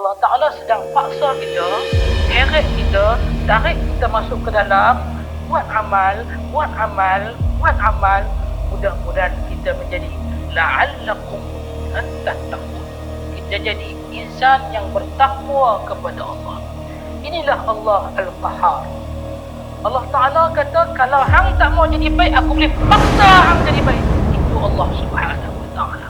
Allah Ta'ala sedang paksa kita, heret kita, tarik kita masuk ke dalam, buat amal, buat amal, buat amal. Mudah-mudahan kita menjadi la'allakum tattaqun. Kita jadi insan yang bertakwa kepada Allah. Inilah Allah Al-Qahhar. Allah Ta'ala kata, kalau hang tak mau jadi baik, aku boleh paksa hang jadi baik. Itu Allah Subhanahu Wa Ta'ala.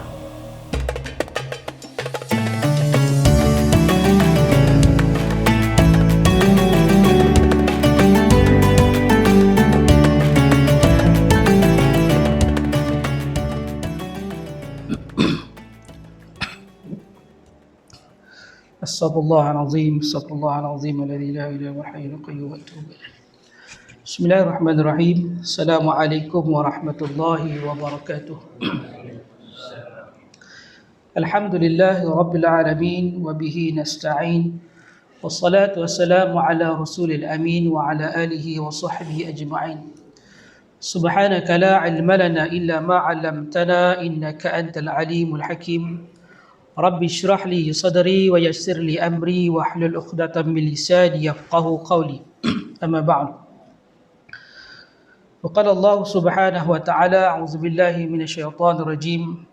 Astagfirullahaladzim, astagfirullahaladzim, alladzi la ilaha illa hayyul qayyum wa atubu ilaih. Bismillahirrahmanirrahim. Assalamualaikum warahmatullahi wabarakatuh. Alhamdulillahi rabbil alamin wa bihi nasta'in. Wassalatu wassalamu ala rasulil amin wa ala alihi wa sahbihi ajma'in. Subhanaka la ilma lana illa ma 'allamtana innaka antal alimul hakim. Rabbi syrah li sadri wa yassir li amri wa hlul 'uqdatam min lisani yafqahu qawli. Amma ba'd. Wa qala Allah subhanahu wa ta'ala, a'udzu billahi minasy syaithanir rajim.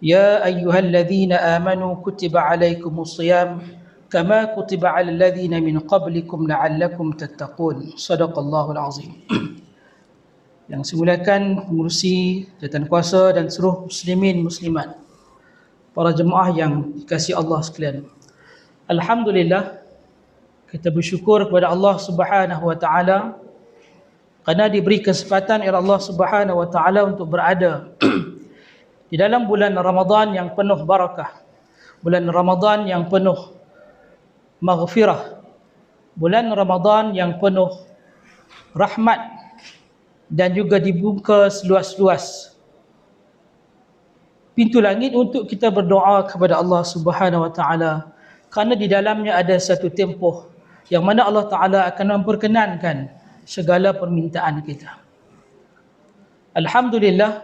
Ya ayyuhalladzina amanu kutiba 'alaikumus shiyam kama kutiba 'alal ladzina min qablikum la'allakum tattaqun. Shadaqallahul azim. Yang simulakan pengurusi, jawatan kuasa dan seluruh muslimin muslimat, para jemaah yang dikasihi Allah sekalian. Alhamdulillah, kita bersyukur kepada Allah Subhanahu wa taala kerana diberi kesempatan oleh Allah Subhanahu wa taala untuk berada di dalam bulan Ramadan yang penuh barakah, bulan Ramadan yang penuh maghfirah, bulan Ramadan yang penuh rahmat dan juga dibuka seluas-luas pintu langit untuk kita berdoa kepada Allah Subhanahu wa taala, kerana di dalamnya ada satu tempoh yang mana Allah Taala akan memperkenankan segala permintaan kita. Alhamdulillah,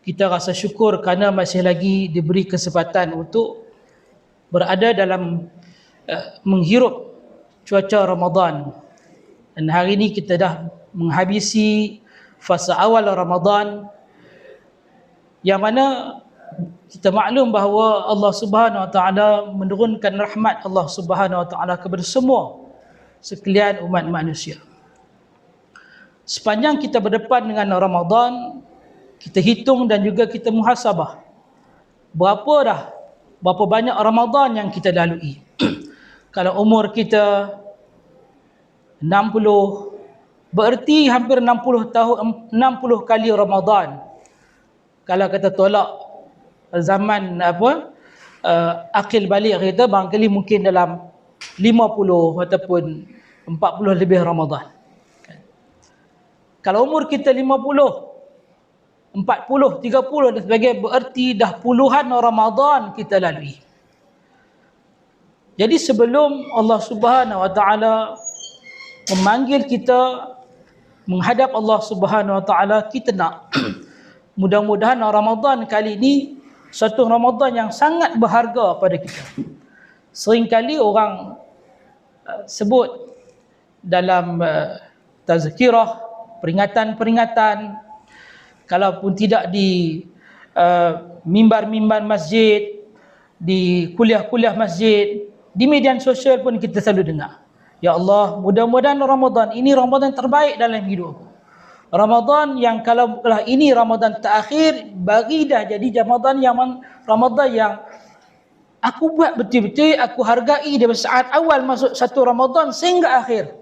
kita rasa syukur kerana masih lagi diberi kesempatan untuk berada dalam menghirup cuaca Ramadan. Dan hari ini kita dah menghabisi fasa awal Ramadan, yang mana kita maklum bahawa Allah Subhanahu wa taala menurunkan rahmat Allah Subhanahu wa taala kepada semua sekalian umat manusia. Sepanjang kita berdepan dengan Ramadan, kita hitung dan juga kita muhasabah berapa banyak Ramadan yang kita lalui. Kalau umur kita 60, bererti hampir 60 tahun, 60 kali Ramadan. Kalau kata tolak zaman akil balik kita, barangkali mungkin dalam 50 ataupun 40 lebih Ramadan. Kalau umur kita 50, 40, 30 dan sebagainya, bererti dah puluhan Ramadan kita lalui. Jadi sebelum Allah Subhanahu wa taala memanggil kita menghadap Allah Subhanahu wa taala, kita nak mudah-mudahan Ramadan kali ini satu Ramadan yang sangat berharga pada kita. Seringkali orang sebut dalam tazkirah, peringatan-peringatan, kalaupun tidak di mimbar-mimbar masjid, di kuliah-kuliah masjid, di media sosial pun kita selalu dengar, ya Allah, mudah-mudahan Ramadan ini Ramadan terbaik dalam hidupku. Ramadan yang kalau ini Ramadan terakhir, bagi dah jadi Ramadan yang aku buat betul-betul, aku hargai dari saat awal masuk satu Ramadan sehingga akhir.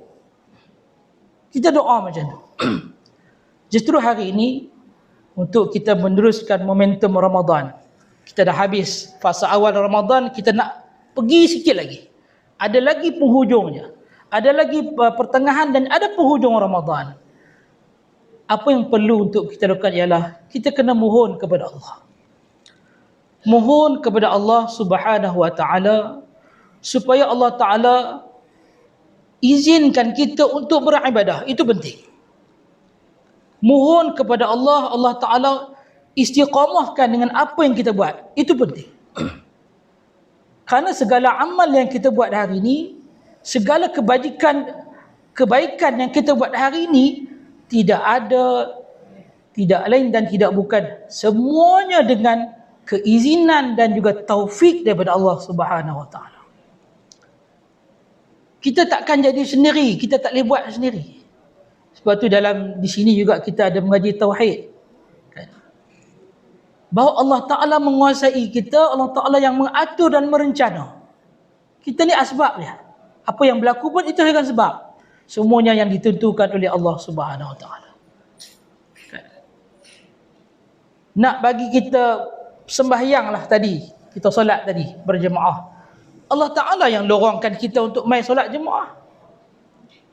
Kita doa macam tu. Justru hari ini untuk kita meneruskan momentum Ramadan. Kita dah habis fasa awal Ramadan, kita nak pergi sikit lagi. Ada lagi penghujungnya. Ada lagi pertengahan dan ada penghujung Ramadan. Apa yang perlu untuk kita lakukan ialah kita kena mohon kepada Allah. Mohon kepada Allah Subhanahu wa taala supaya Allah Taala izinkan kita untuk beribadah. Itu penting. Mohon kepada Allah, Allah Taala istiqamahkan dengan apa yang kita buat. Itu penting. Kerana segala amal yang kita buat hari ini, segala kebaikan yang kita buat hari ini, tidak ada, tidak lain dan tidak bukan, semuanya dengan keizinan dan juga taufik daripada Allah Subhanahu Wa Taala. Kita takkan jadi sendiri, kita tak boleh buat sendiri. Sebab tu di sini juga kita ada mengaji tauhid. Bahawa Allah Ta'ala menguasai kita, Allah Ta'ala yang mengatur dan merencana. Kita ni asbab dia. Apa yang berlaku pun itu adalah sebab. Semuanya yang ditentukan oleh Allah Subhanahu Wa Ta'ala. Nak bagi kita sembahyang lah tadi, kita solat tadi berjemaah. Allah Ta'ala yang lorongkan kita untuk main solat jemaah.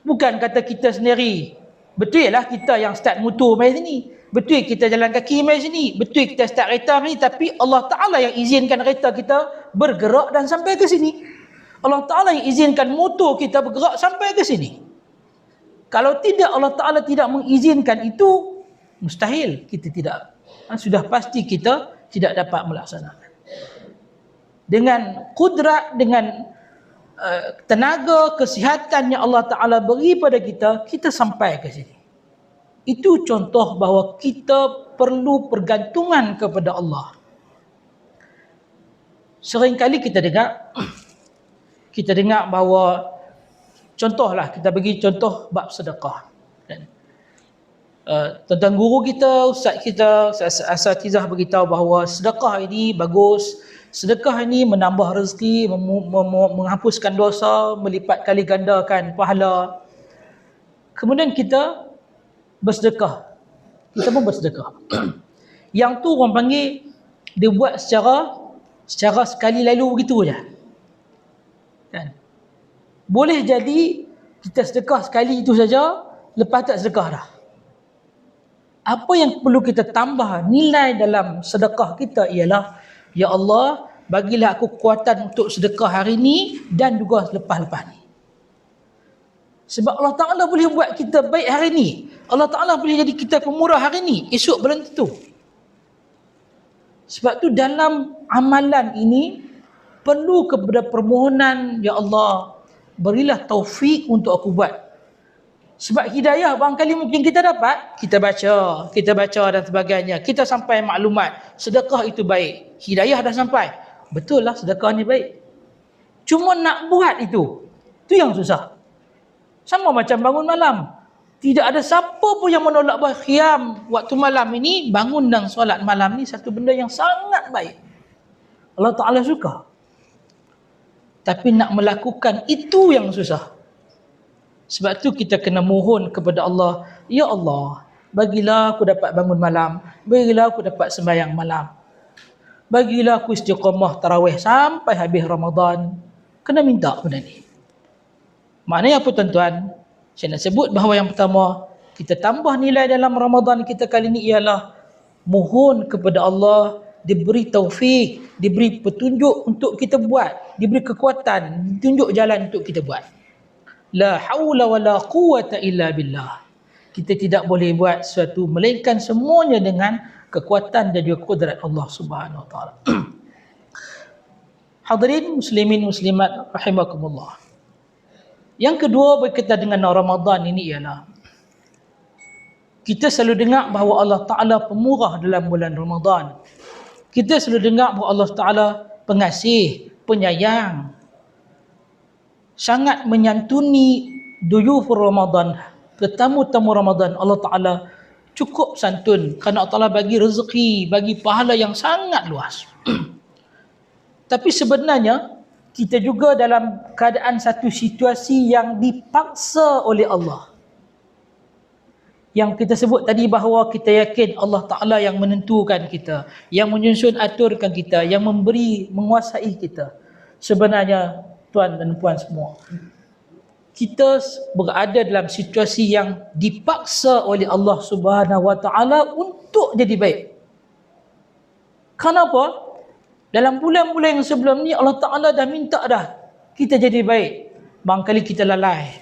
Bukan kata kita sendiri. Betul lah kita yang start motor main sini. Betul kita jalan kaki main sini. Betul kita start kereta ni. Tapi Allah Ta'ala yang izinkan kereta kita bergerak dan sampai ke sini. Allah Ta'ala yang izinkan motor kita bergerak sampai ke sini. Kalau tidak, Allah Ta'ala tidak mengizinkan itu, mustahil kita tidak. Sudah pasti kita tidak dapat melaksanakan. Dengan kudrat, dengan tenaga, kesihatan yang Allah Ta'ala beri pada kita, kita sampai ke sini. Itu contoh bahawa kita perlu pergantungan kepada Allah. Seringkali kita dengar bahawa, contohlah, kita bagi contoh bab sedekah. Tentang guru kita, ustaz kita, asatizah beritahu bahawa sedekah ini bagus, sedekah ini menambah rezeki, menghapuskan dosa, melipat kali gandakan pahala. Kemudian kita bersedekah. Kita pun bersedekah. Yang tu orang panggil, dia buat secara sekali lalu begitu je. Kan? Boleh jadi kita sedekah sekali itu saja, lepas tak sedekah dah. Apa yang perlu kita tambah nilai dalam sedekah kita ialah, ya Allah, bagilah aku kekuatan untuk sedekah hari ini dan juga lepas-lepas ni. Sebab Allah Ta'ala boleh buat kita baik hari ni. Allah Ta'ala boleh jadi kita pemurah hari ni. Esok belum tentu. Sebab tu dalam amalan ini perlu kepada permohonan, ya Allah, berilah taufik untuk aku buat. Sebab hidayah barangkali mungkin kita dapat, kita baca dan sebagainya. Kita sampai maklumat, sedekah itu baik. Hidayah dah sampai. Betul lah sedekah ni baik. Cuma nak buat itu yang susah. Sama macam bangun malam. Tidak ada siapa pun yang menolak bahawa qiyam waktu malam ini, bangun dan solat malam ni satu benda yang sangat baik. Allah Ta'ala suka. Tapi nak melakukan itu yang susah. Sebab tu kita kena mohon kepada Allah, ya Allah, bagilah aku dapat bangun malam, bagilah aku dapat sembahyang malam, bagilah aku istiqamah tarawih sampai habis Ramadan. Kena minta benda ni. Maknanya apa tuan-tuan? Saya nak sebut bahawa yang pertama, kita tambah nilai dalam Ramadan kita kali ini ialah mohon kepada Allah diberi taufik, diberi petunjuk untuk kita buat, diberi kekuatan, ditunjuk jalan untuk kita buat. La haula wa la quwata illa billah. Kita tidak boleh buat sesuatu melainkan semuanya dengan kekuatan dan juga kudrat Allah Subhanahu Wa Taala. Hadirin muslimin muslimat rahimakumullah. Yang kedua berkaitan dengan Ramadan ini ialah, kita selalu dengar bahawa Allah Ta'ala pemurah dalam bulan Ramadan. Kita selalu dengar bahawa Allah Ta'ala pengasih, penyayang, sangat menyantuni duyufur Ramadan, tetamu-tamu Ramadan. Allah Ta'ala cukup santun kerana Allah Ta'ala bagi rezeki, bagi pahala yang sangat luas. Tapi sebenarnya kita juga dalam keadaan satu situasi yang dipaksa oleh Allah. Yang kita sebut tadi bahawa kita yakin Allah Ta'ala yang menentukan kita, yang menyusun aturkan kita, yang memberi, menguasai kita. Sebenarnya tuan dan puan semua, kita berada dalam situasi yang dipaksa oleh Allah Subhanahu Wa Ta'ala untuk jadi baik. Kenapa? Dalam bulan-bulan yang sebelum ni Allah Ta'ala dah minta dah kita jadi baik. Barangkali kita lalai.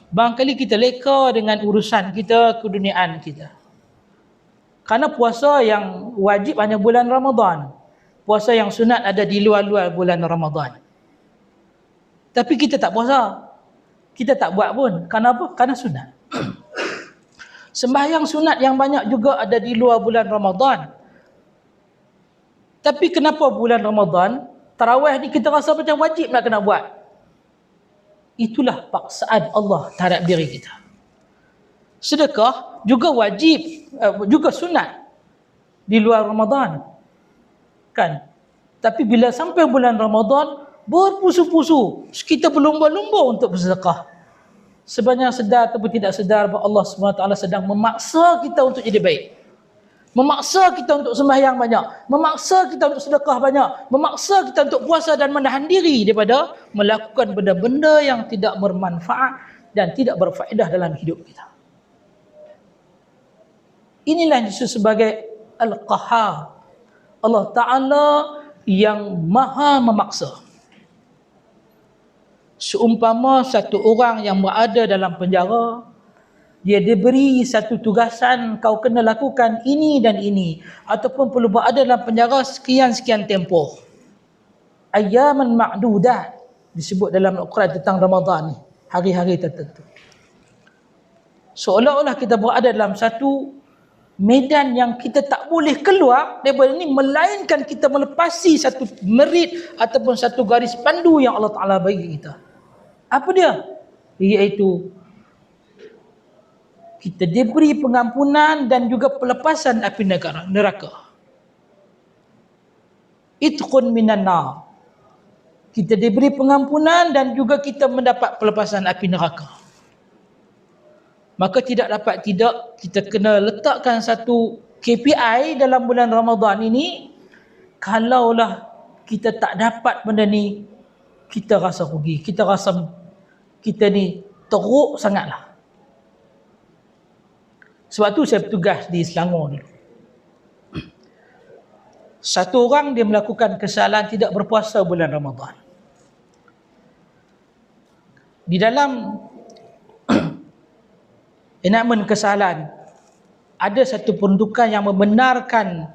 Barangkali kita leka dengan urusan kita, keduniaan kita. Kerana puasa yang wajib hanya bulan Ramadan. Puasa yang sunat ada di luar-luar bulan Ramadan. Tapi kita tak puasa. Kita tak buat pun. Kenapa? Kerana sunat. Sembahyang sunat yang banyak juga ada di luar bulan Ramadan. Tapi kenapa bulan Ramadan, tarawih ni kita rasa macam wajib nak kena buat? Itulah paksaan Allah terhadap diri kita. Sedekah juga wajib, juga sunat di luar Ramadan. Kan? Tapi bila sampai bulan Ramadan, berpusu-pusu, kita berlumba-lumba untuk bersedekah. Sebenarnya sedar ataupun tidak sedar bahawa Allah SWT sedang memaksa kita untuk jadi baik. Memaksa kita untuk sembahyang banyak, memaksa kita untuk sedekah banyak, memaksa kita untuk puasa dan menahan diri daripada melakukan benda-benda yang tidak bermanfaat dan tidak berfaedah dalam hidup kita. Inilah yang disebut sebagai Al-Qahhar. Allah Ta'ala yang maha memaksa. Seumpama satu orang yang berada dalam penjara, dia diberi satu tugasan, kau kena lakukan ini dan ini, ataupun perlu berada dalam penjara sekian-sekian tempoh. Ayyaman ma'dudat disebut dalam Al-Quran tentang Ramadan ni, hari-hari tertentu. Seolah-olah kita berada dalam satu medan yang kita tak boleh keluar daripada ini, melainkan kita melepasi satu merit ataupun satu garis pandu yang Allah Ta'ala bagi kita. Apa dia? Iaitu kita diberi pengampunan dan juga pelepasan api neraka. Itqun minan nar. Kita diberi pengampunan dan juga kita mendapat pelepasan api neraka. Maka tidak dapat tidak, kita kena letakkan satu KPI dalam bulan Ramadan ini. Kalaulah kita tak dapat benda ni, kita rasa rugi, kita rasa kita ni teruk sangatlah. Sebab tu saya bertugas di Selangor dulu. Satu orang dia melakukan kesalahan tidak berpuasa bulan Ramadan. Di dalam enakmen kesalahan, ada satu peruntukan yang membenarkan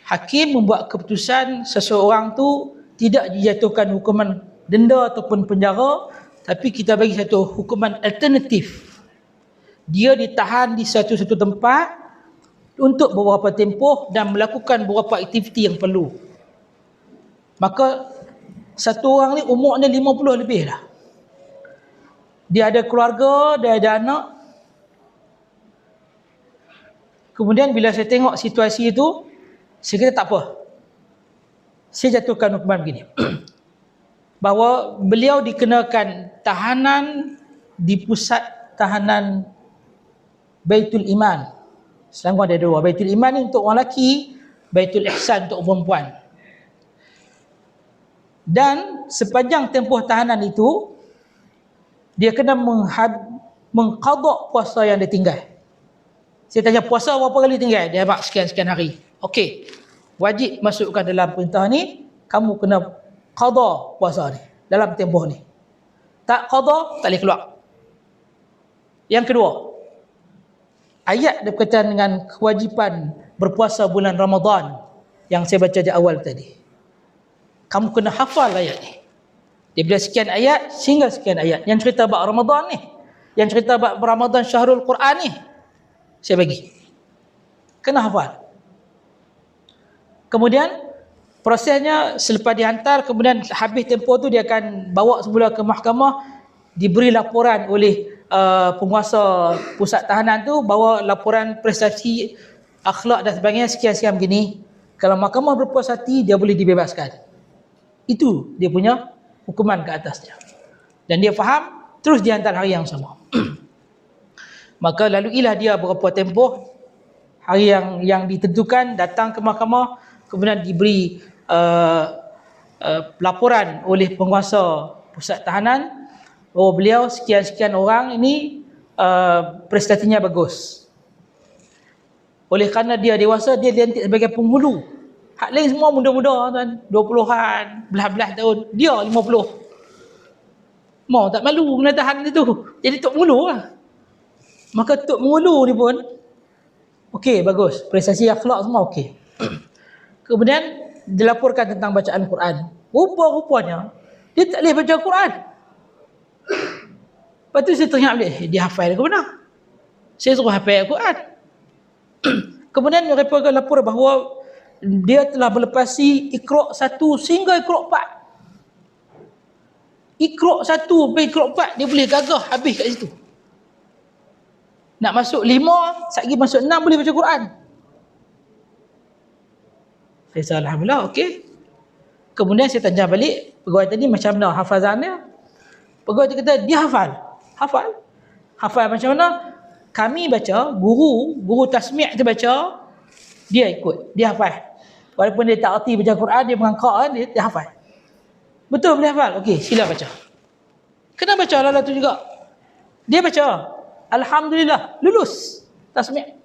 hakim membuat keputusan seseorang tu tidak dijatuhkan hukuman denda ataupun penjara, tapi kita bagi satu hukuman alternatif. Dia ditahan di satu-satu tempat untuk beberapa tempoh dan melakukan beberapa aktiviti yang perlu. Maka satu orang ni umurnya 50 lebih dah. Dia ada keluarga, dia ada anak. Kemudian bila saya tengok situasi itu, saya kata tak apa. Saya jatuhkan hukuman begini. Bahawa beliau dikenakan tahanan di pusat tahanan Baitul Iman. Selangor ada dua. Baitul Iman ni untuk orang lelaki, Baitul Ihsan untuk perempuan. Dan sepanjang tempoh tahanan itu, dia kena mengqadha puasa yang dia tinggal. Saya tanya puasa berapa kali tinggal? Dia mak sekian-sekian hari. Okey. Wajib masukkan dalam perintah ni, kamu kena qadha puasa ni dalam tempoh ni. Tak qadha, tak boleh keluar. Yang kedua, ayat berkaitan dengan kewajipan berpuasa bulan Ramadan yang saya baca di awal tadi. Kamu kena hafal ayat ni. Dia bila sekian ayat sehingga sekian ayat yang cerita bab Ramadan ni, yang cerita bab Ramadan Syahrul Quran ni, saya bagi. Kena hafal. Kemudian prosesnya selepas dihantar, kemudian habis tempoh tu dia akan bawa semula ke mahkamah, diberi laporan oleh penguasa pusat tahanan tu, bawa laporan prestasi akhlak dan sebagainya sekian-sekian begini. Kalau mahkamah berpuas hati, dia boleh dibebaskan. Itu dia punya hukuman ke atasnya. Dan dia faham, terus dihantar hari yang sama. Maka laluilah dia beberapa tempoh, hari yang ditentukan, datang ke mahkamah, kemudian diberi laporan oleh penguasa pusat tahanan, oh beliau sekian-sekian orang ini prestasinya bagus. Oleh kerana dia dewasa, dia dilantik sebagai penghulu. Hak lain semua muda-muda tuan, 20-an, belah-belah tahun, dia 50. Mau tak malu kena tahan itu. Jadi tok penghulu lah. Maka tok penghulu ni pun okey, bagus, prestasi akhlak semua okey. Kemudian dilaporkan tentang bacaan Quran. Rupa-rupanya dia tak boleh baca Quran. Lepas tu saya teringat balik, dia hafal ke mana? Saya suruh hafal Al-Quran. Kemudian mereka lapor bahawa dia telah melepasi Iqra' 1 sehingga Iqra' 4. Iqra' 1 sampai Iqra' 4 dia boleh gagah habis kat situ. Nak masuk 5, satgi masuk 6 boleh baca Quran. Saya kata alhamdulillah, okey. Kemudian saya tanya balik, pegawai tadi macam mana hafazannya? Pegawai tu kata dia hafal. Hafal macam mana? Kami baca, guru tasmi' tu baca, dia ikut, dia hafal. Walaupun dia tak erti baca Quran, dia mengangkat kan, dia hafal. Betul boleh hafal? Okey, sila baca. Kena baca lah tu juga. Dia baca, alhamdulillah, lulus tasmi'.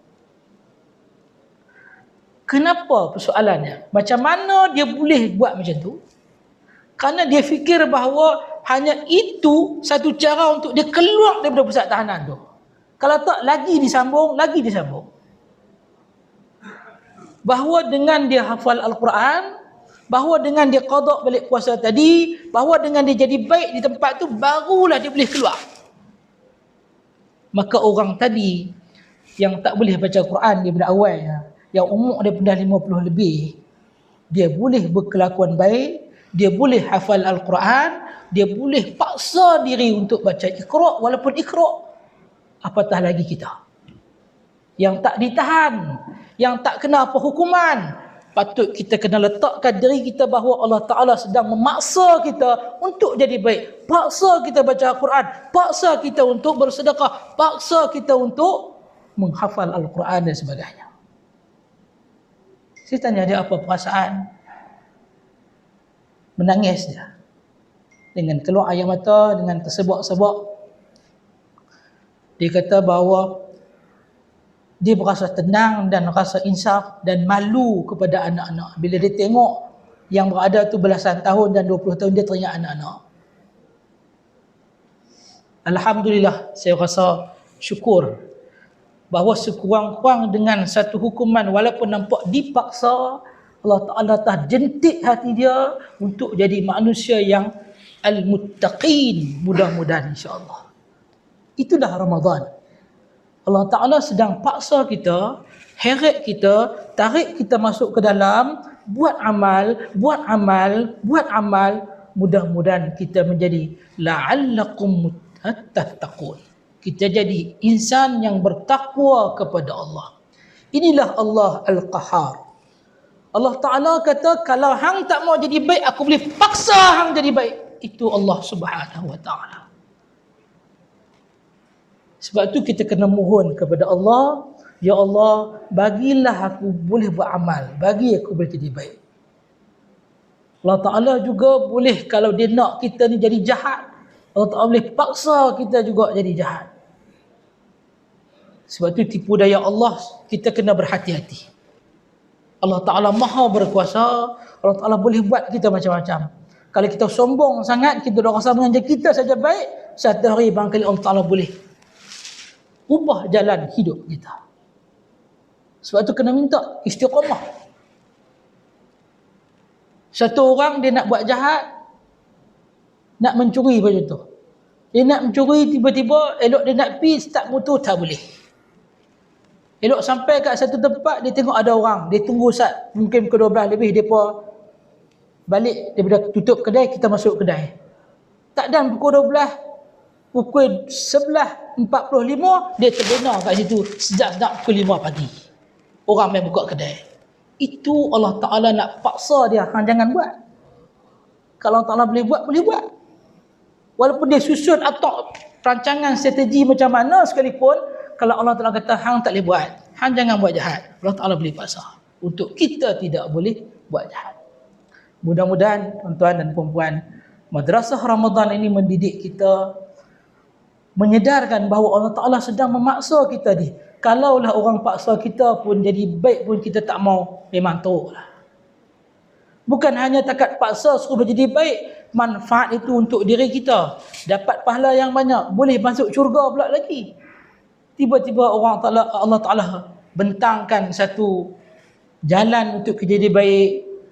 Kenapa persoalannya? Macam mana dia boleh buat macam tu? Kerana dia fikir bahawa hanya itu satu cara untuk dia keluar daripada pusat tahanan tu. Kalau tak, lagi disambung. Bahawa dengan dia hafal Al-Quran, bahawa dengan dia qada balik puasa tadi, bahawa dengan dia jadi baik di tempat tu, barulah dia boleh keluar. Maka orang tadi yang tak boleh baca Quran daripada awal, yang umur dia dah 50 lebih, dia boleh berkelakuan baik, dia boleh hafal Al-Quran, dia boleh paksa diri untuk baca Iqra' walaupun Iqra'. Apatah lagi kita yang tak ditahan, yang tak kena apa hukuman. Patut kita kena letakkan diri kita bahawa Allah Ta'ala sedang memaksa kita untuk jadi baik. Paksa kita baca Al-Quran, paksa kita untuk bersedekah, paksa kita untuk menghafal Al-Quran dan sebagainya. Saya tanya dia apa perasaan. Menangis dia, dengan keluar air mata, dengan tersebak-sebak. Dia kata bahawa dia berasa tenang dan rasa insaf dan malu kepada anak-anak. Bila dia tengok yang berada tu belasan tahun dan 20 tahun, dia teringat anak-anak. Alhamdulillah, saya rasa syukur bahawa sekurang-kurang dengan satu hukuman walaupun nampak dipaksa, Allah Ta'ala telah jentik hati dia untuk jadi manusia yang al-muttaqin, mudah-mudahan insya-Allah. Itulah Ramadan. Allah Ta'ala sedang paksa kita, heret kita, tarik kita masuk ke dalam, buat amal. Mudah-mudahan kita menjadi la'allakum tattaqun. Kita jadi insan yang bertakwa kepada Allah. Inilah Allah Al-Qahhar. Allah Ta'ala kata, kalau hang tak mau jadi baik, aku boleh paksa hang jadi baik. Itu Allah Subhanahu Wa Ta'ala. Sebab tu kita kena mohon kepada Allah, ya Allah, bagilah aku boleh beramal, bagi aku boleh jadi baik. Allah Ta'ala juga boleh, kalau dia nak kita ni jadi jahat, Allah Ta'ala boleh paksa kita juga jadi jahat. Sebab tu tipu daya Allah, kita kena berhati-hati. Allah Ta'ala maha berkuasa, Allah Ta'ala boleh buat kita macam-macam. Kalau kita sombong sangat, kita dah rasa mengajar kita saja baik, satu hari barangkali Allah Ta'ala boleh ubah jalan hidup kita. Sebab tu kena minta istiqamah. Satu orang dia nak buat jahat, nak mencuri macam tu. Dia nak mencuri, tiba-tiba elok dia nak pergi start motor, tak boleh. Elok sampai kat satu tempat, dia tengok ada orang, dia tunggu saat mungkin pukul 12 lebih, depa balik daripada tutup kedai, kita masuk kedai. Tak dan pukul 12, pukul 11.45 dia terbenar kat situ sejak pukul 5 pagi. Orang main buka kedai. Itu Allah Ta'ala nak paksa dia, hang jangan buat. Kalau Allah Ta'ala boleh buat, boleh buat. Walaupun dia susun atau rancangan strategi macam mana sekalipun, kalau Allah Ta'ala kata hang tak boleh buat, hang jangan buat jahat, Allah Ta'ala boleh paksa untuk kita tidak boleh buat jahat. Mudah-mudahan tuan-tuan dan puan-puan, madrasah Ramadan ini mendidik kita, menyedarkan bahawa Allah Ta'ala sedang memaksa kita ni. Kalaulah orang paksa kita pun jadi baik pun kita tak mau, memang teruk lah. Bukan hanya takat paksa suruh menjadi baik, manfaat itu untuk diri kita, dapat pahala yang banyak, boleh masuk syurga pula lagi. Tiba-tiba Allah Ta'ala bentangkan satu jalan untuk kita jadi baik,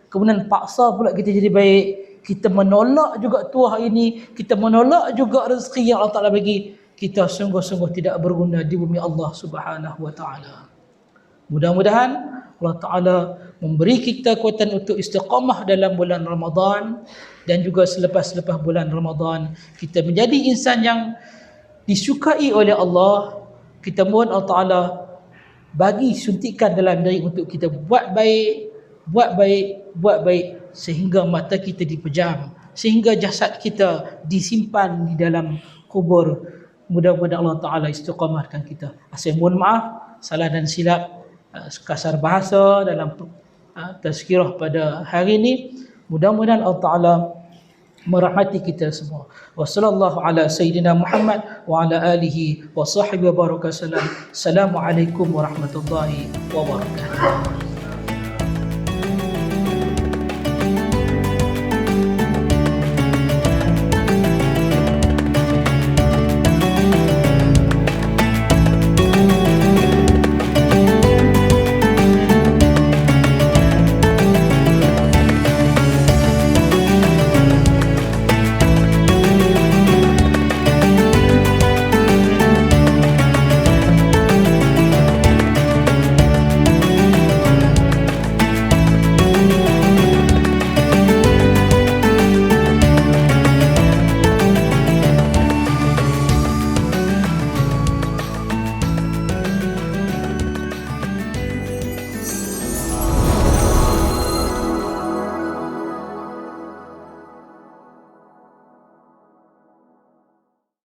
kemudian paksa pula kita jadi baik. Kita menolak juga tuah ini, kita menolak juga rezeki yang Allah Ta'ala bagi. kita sungguh-sungguh tidak berguna di bumi Allah Subhanahu wa taala. Mudah-mudahan Allah Taala memberi kita kekuatan untuk istiqamah dalam bulan Ramadan, dan juga selepas-lepas bulan Ramadan kita menjadi insan yang disukai oleh Allah. Kita mohon Allah Taala bagi suntikan dalam diri untuk kita buat baik, buat baik sehingga mata kita dipejam, sehingga jasad kita disimpan di dalam kubur. Mudah-mudahan Allah Taala istiqamahkan kita. Saya mohon maaf salah dan silap kasar bahasa dalam tazkirah pada hari ini. Mudah-mudahan Allah Taala merahmati kita semua. Wassallallahu ala sayyidina Muhammad wa ala alihi wa sahbihi wa baraka sallam. Assalamualaikum warahmatullahi wabarakatuh.